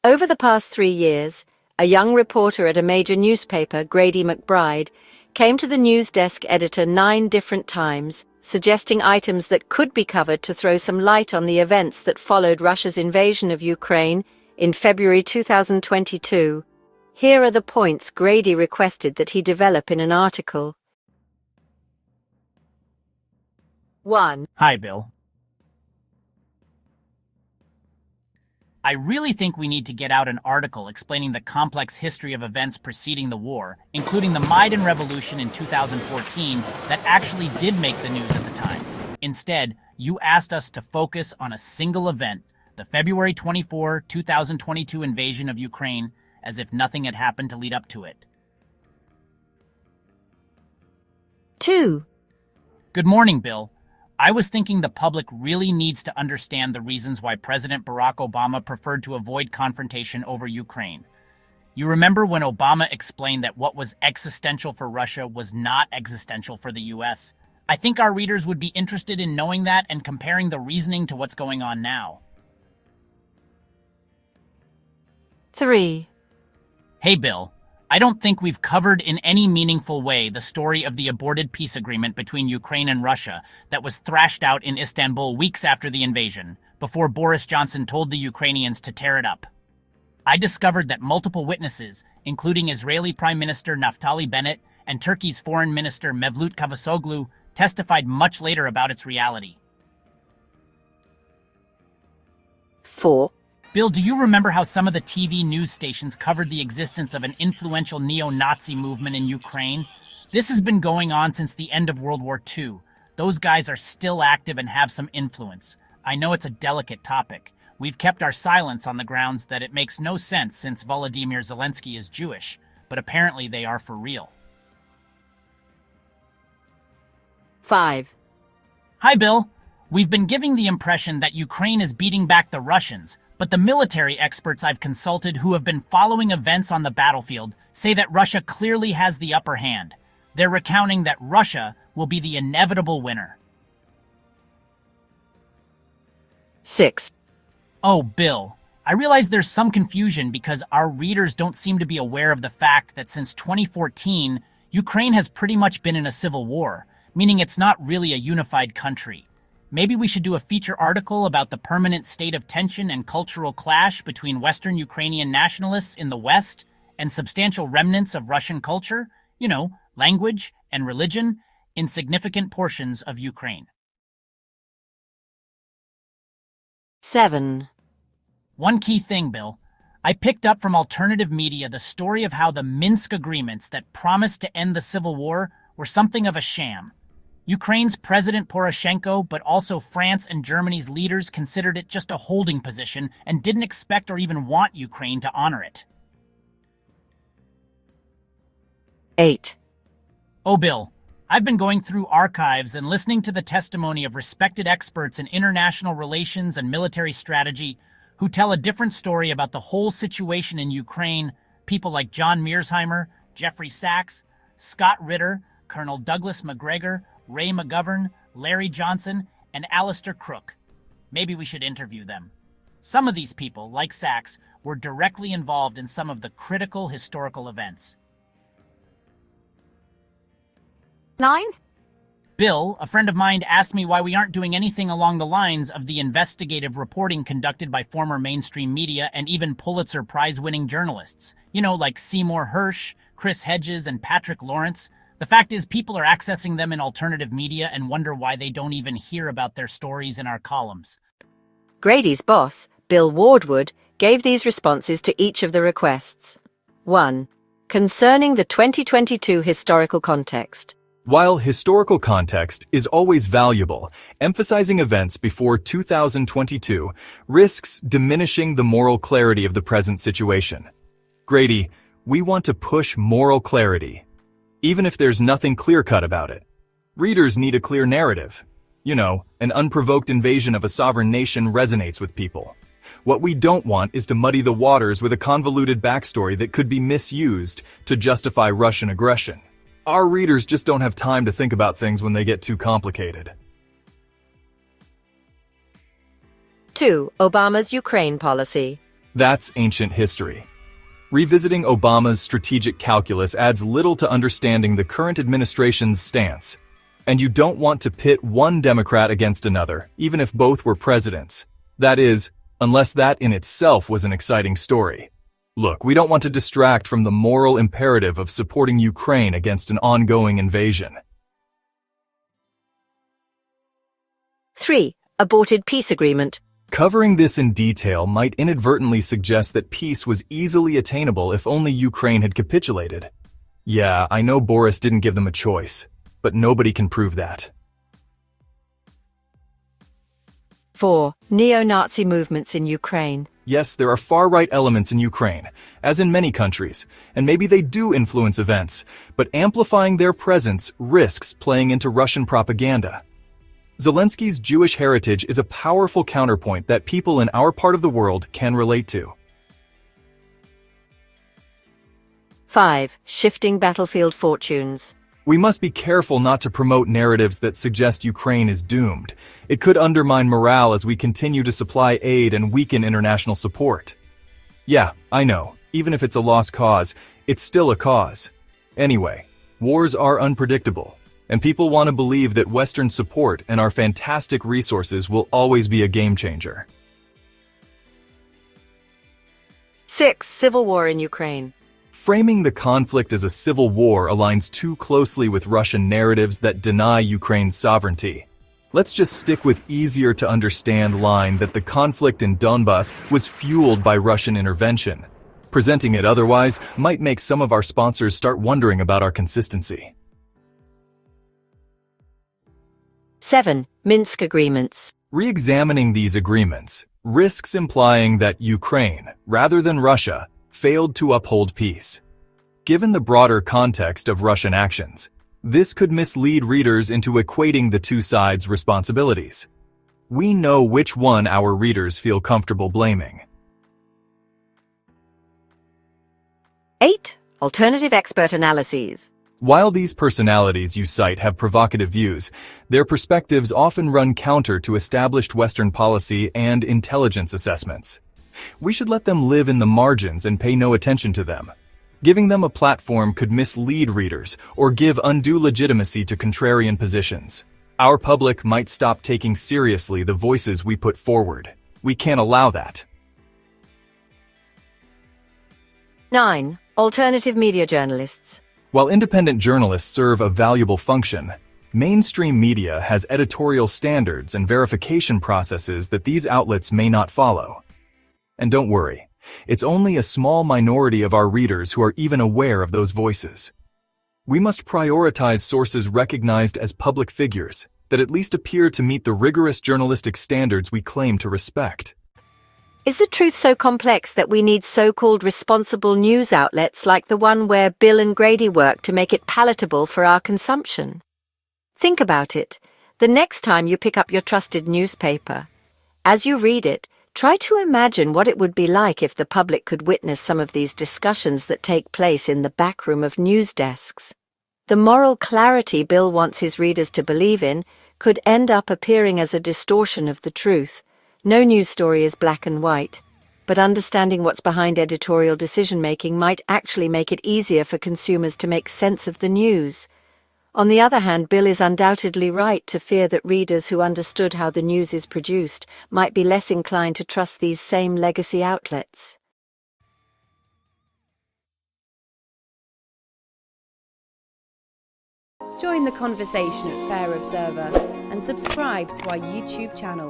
Over the past 3 years, a young reporter at a major newspaper, Grady McBride, came to the news desk editor 9 different times, suggesting items that could be covered to throw some light on the events that followed Russia's invasion of Ukraine in February 2022. Here are the points Grady requested that he develop in an article. 1. Hi, Bill. I really think we need to get out an article explaining the complex history of events preceding the war, including the Maidan Revolution in 2014 that actually did make the news at the time. Instead, you asked us to focus on a single event, the February 24, 2022 invasion of Ukraine, as if nothing had happened to lead up to it. 2. Good morning, Bill. I was thinking the public really needs to understand the reasons why President Barack Obama preferred to avoid confrontation over Ukraine. You remember when Obama explained that what was existential for Russia was not existential for the US? I think our readers would be interested in knowing that and comparing the reasoning to what's going on now. 3. Hey, Bill. I don't think we've covered in any meaningful way the story of the aborted peace agreement between Ukraine and Russia that was thrashed out in Istanbul weeks after the invasion, before Boris Johnson told the Ukrainians to tear it up. I discovered that multiple witnesses, including Israeli Prime Minister Naftali Bennett and Turkey's Foreign Minister Mevlut Cavusoglu, testified much later about its reality. 4. Bill, do you remember how some of the TV news stations covered the existence of an influential neo-Nazi movement in Ukraine? This has been going on since the end of World War II. Those guys are still active and have some influence. I know it's a delicate topic. We've kept our silence on the grounds that it makes no sense since Volodymyr Zelensky is Jewish, but apparently they are for real. 5. Hi, Bill. We've been giving the impression that Ukraine is beating back the Russians, but the military experts I've consulted who have been following events on the battlefield say that Russia clearly has the upper hand. They're recounting that Russia will be the inevitable winner. 6. Oh, Bill, I realize there's some confusion because our readers don't seem to be aware of the fact that since 2014, Ukraine has pretty much been in a civil war, meaning it's not really a unified country. Maybe we should do a feature article about the permanent state of tension and cultural clash between Western Ukrainian nationalists in the West and substantial remnants of Russian culture, language and religion, in significant portions of Ukraine. 7. One key thing, Bill. I picked up from alternative media the story of how the Minsk agreements that promised to end the civil war were something of a sham. Ukraine's President Poroshenko, but also France and Germany's leaders considered it just a holding position and didn't expect or even want Ukraine to honor it. 8. Oh, Bill, I've been going through archives and listening to the testimony of respected experts in international relations and military strategy who tell a different story about the whole situation in Ukraine, people like John Mearsheimer, Jeffrey Sachs, Scott Ritter, Colonel Douglas McGregor, Ray McGovern, Larry Johnson, and Alistair Crook. Maybe we should interview them. Some of these people, like Sachs, were directly involved in some of the critical historical events. 9. Bill, a friend of mine, asked me why we aren't doing anything along the lines of the investigative reporting conducted by former mainstream media and even Pulitzer Prize-winning journalists. Like Seymour Hersh, Chris Hedges, and Patrick Lawrence. The fact is, people are accessing them in alternative media and wonder why they don't even hear about their stories in our columns. Grady's boss, Bill Wardwood, gave these responses to each of the requests. 1. Concerning the 2022 historical context. While historical context is always valuable, emphasizing events before 2022 risks diminishing the moral clarity of the present situation. Grady, we want to push moral clarity, even if there's nothing clear-cut about it. Readers need a clear narrative. An unprovoked invasion of a sovereign nation resonates with people. What we don't want is to muddy the waters with a convoluted backstory that could be misused to justify Russian aggression. Our readers just don't have time to think about things when they get too complicated. 2. Obama's Ukraine policy. That's ancient history. Revisiting Obama's strategic calculus adds little to understanding the current administration's stance. And you don't want to pit one Democrat against another, even if both were presidents. That is, unless that in itself was an exciting story. Look, we don't want to distract from the moral imperative of supporting Ukraine against an ongoing invasion. 3. Aborted peace agreement. Covering this in detail might inadvertently suggest that peace was easily attainable if only Ukraine had capitulated. Yeah, I know Boris didn't give them a choice, but nobody can prove that. 4. Neo-Nazi movements in Ukraine. Yes, there are far-right elements in Ukraine, as in many countries, and maybe they do influence events, but amplifying their presence risks playing into Russian propaganda. Zelensky's Jewish heritage is a powerful counterpoint that people in our part of the world can relate to. 5. Shifting battlefield fortunes. We must be careful not to promote narratives that suggest Ukraine is doomed. It could undermine morale as we continue to supply aid and weaken international support. Yeah, I know, even if it's a lost cause, it's still a cause. Anyway, wars are unpredictable, and people want to believe that Western support and our fantastic resources will always be a game changer. 6. Civil war in Ukraine. Framing the conflict as a civil war aligns too closely with Russian narratives that deny Ukraine's sovereignty. Let's just stick with easier-to-understand line that the conflict in Donbas was fueled by Russian intervention. Presenting it otherwise might make some of our sponsors start wondering about our consistency. 7. Minsk agreements. Re-examining these agreements risks implying that Ukraine, rather than Russia, failed to uphold peace. Given the broader context of Russian actions, this could mislead readers into equating the two sides' responsibilities. We know which one our readers feel comfortable blaming. 8. Alternative expert analyses. While these personalities you cite have provocative views, their perspectives often run counter to established Western policy and intelligence assessments. We should let them live in the margins and pay no attention to them. Giving them a platform could mislead readers or give undue legitimacy to contrarian positions. Our public might stop taking seriously the voices we put forward. We can't allow that. 9. Alternative media journalists. While independent journalists serve a valuable function, mainstream media has editorial standards and verification processes that these outlets may not follow. And don't worry, it's only a small minority of our readers who are even aware of those voices. We must prioritize sources recognized as public figures that at least appear to meet the rigorous journalistic standards we claim to respect. Is the truth so complex that we need so-called responsible news outlets like the one where Bill and Grady work to make it palatable for our consumption? Think about it. The next time you pick up your trusted newspaper, as you read it, try to imagine what it would be like if the public could witness some of these discussions that take place in the backroom of news desks. The moral clarity Bill wants his readers to believe in could end up appearing as a distortion of the truth. No news story is black and white, but understanding what's behind editorial decision-making might actually make it easier for consumers to make sense of the news. On the other hand, Bill is undoubtedly right to fear that readers who understood how the news is produced might be less inclined to trust these same legacy outlets. Join the conversation at Fair Observer and subscribe to our YouTube channel.